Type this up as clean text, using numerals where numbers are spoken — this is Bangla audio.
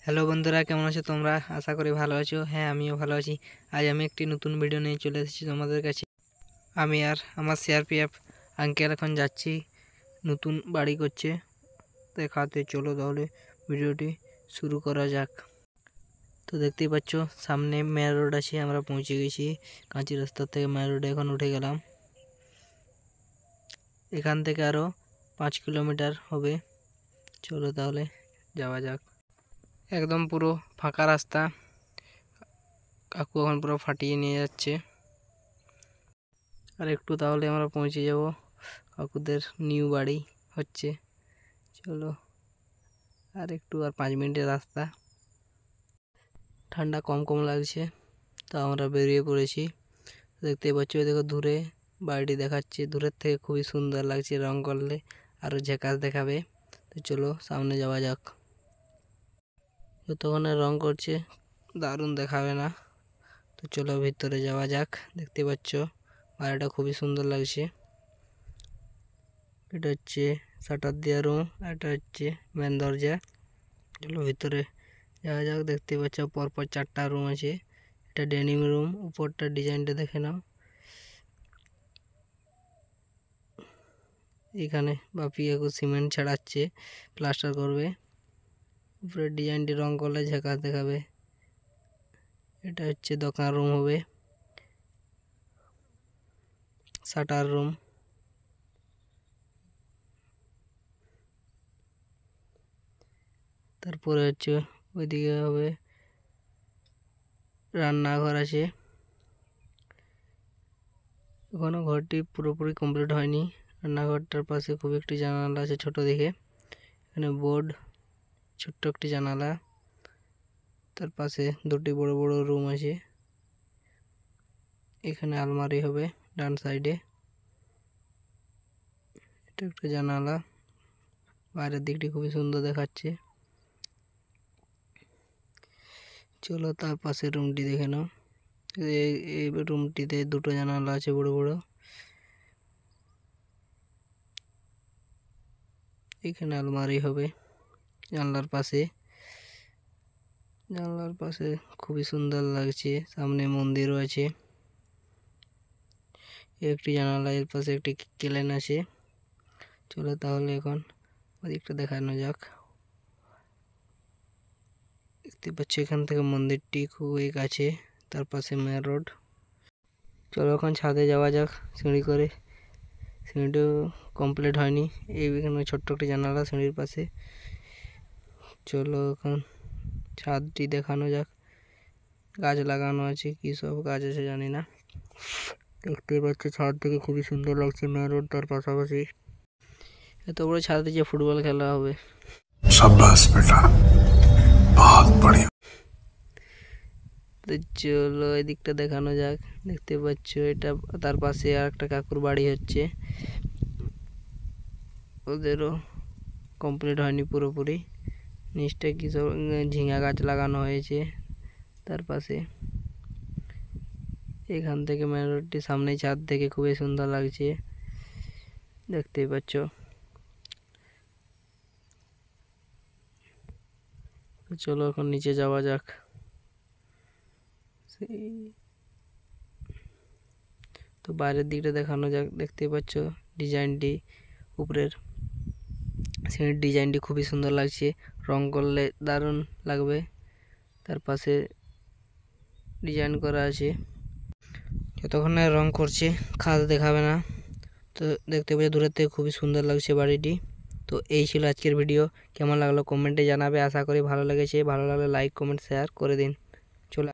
হ্যালো বন্ধুরা, কেমন আছো তোমরা? আশা করি ভালো আছো। হ্যাঁ, আমিও ভালো আছি। আজ আমি একটি নতুন ভিডিও নিয়ে চলে এসেছি তোমাদের কাছে। আমি আর আমার সিআরপিএফ আঙ্কেল এখন যাচ্ছি, নতুন বাড়ি করছে দেখাতে। চলো তাহলে ভিডিওটি শুরু করা যাক। তো দেখতেই পাচ্ছ সামনে মেন রোড আছে, আমরা পৌঁছে গেছি। কাঁচি রাস্তা থেকে মেন রোডে এখন উঠে গেলাম। এখান থেকে আরও 5 কিলোমিটার হবে। চলো তাহলে যাওয়া যাক। একদম পুরো ফাঁকা রাস্তা, কাকু এখন পুরো ফাটিয়ে নিয়ে যাচ্ছে। আর একটু তাহলে আমরা পৌঁছে যাব কাকুদের নিউ বাড়ি হচ্ছে। চলো আর একটু, আর 5 মিনিটের রাস্তা। ঠান্ডা কম কম লাগছে, তো আমরা বেরিয়ে পড়েছি। দেখতেই পাচ্ছ, দেখো দূরে বাড়িটি দেখাচ্ছে। দূরের থেকে খুবই সুন্দর লাগছে, রং করলে আরও ঝাকাস দেখাবে। তো চলো সামনে যাওয়া যাক। যতক্ষণে রং করছে দারুণ দেখাবে না। তো চলো ভিতরে যাওয়া যাক। দেখতে পাচ্ছ বাড়িটা খুবই সুন্দর লাগছে। এটা হচ্ছে শাটার দেওয়া রুম, এটা হচ্ছে মেন দরজা। চলো ভিতরে যাওয়া যাক। দেখতে পাচ্ছ পরপর 4টা রুম আছে। এটা ডেনিম রুম। উপরটা ডিজাইনটা দেখে নাও। এখানে বাপি কাকু সিমেন্ট ছাড়াচ্ছে, প্লাস্টার করবে। উপরের ডিজাইনটি রং করলে ঝাকাস দেখাবে। এটা হচ্ছে দোকান রুম হবে, শাটার রুম। তারপরে হচ্ছে ওইদিকে হবে রান্নাঘর আছে। এখনো ঘরটি পুরোপুরি কমপ্লিট হয়নি। রান্নাঘরটার পাশে খুব একটি জানালা আছে ছোট দেখে। এখানে বোর্ড, ছোট্ট একটি জানালা। তার পাশে 2টি বড় বড় রুম আছে। এখানে আলমারি হবে ডান সাইডে। এটা একটা জানালা। বাইরের দিকটি খুবই সুন্দর দেখাচ্ছে। চলো তার পাশে রুমটি দেখে নাও। এই রুমটিতে 2টো জানালা আছে বড় বড়। এখানে আলমারি হবে জানলার পাশে। জানলার পাশে খুবই সুন্দর লাগছে। সামনে মন্দিরও আছে। একটি জানালা, এর পাশে একটি কেলেন আছে। চলো তাহলে এখন ওদিকটা দেখানো যাক। দেখতে পাচ্ছ এখান থেকে মন্দিরটি খুবই কাছে, তার পাশে মেন রোড। চলো এখন ছাদে যাওয়া যাক সিঁড়ি করে। সিঁড়িটিও কমপ্লিট হয়নি। এইখানে ছোট্ট একটি জানালা সিঁড়ির পাশে। চলো এখন ছাদটি দেখানো যাক। গাছ লাগানো আছে, কী সব গাছ আছে জানি না। দেখতে পাচ্ছ ছাদ থেকে খুবই সুন্দর লাগছে মেন রোড, তার পাশাপাশি এত বড় ছাদে যে ফুটবল খেলা হবে। শাবাশ বেটা, বহুত বড়িয়া। তো চলো এদিকটা দেখানো যাক। দেখতে পাচ্ছ এটা, তার পাশে আর একটা কাকুর বাড়ি হচ্ছে। ওদেরও কমপ্লিট হয়নি পুরোপুরি। নিচটা কি সব ঝিঙা গাছ লাগানো হয়েছে তার পাশে। এখান থেকে মেন রোডটি সামনে ছাদ থেকে খুবই সুন্দর লাগছে, দেখতেই পাচ্ছ। চলো এখন নিচে যাওয়া যাক। তো বাইরের দিকটা দেখানো যাক। দেখতে পাচ্ছ ডিজাইনটি, উপরের সিঁড়ির ডিজাইনটি খুবই সুন্দর লাগছে। রং করলে দারুণ লাগবে। তার পাশে ডিজাইন করা আছে। যতক্ষণে রং করছে খাস দেখাবে না। তো দেখতে পাচ্ছি দূরের থেকে খুবই সুন্দর লাগছে বাড়িটি। তো এই ছিল আজকের ভিডিও। কেমন লাগলো কমেন্টে জানাবে। আশা করি ভালো লেগেছে। ভালো লাগলে লাইক কমেন্ট শেয়ার করে দিন।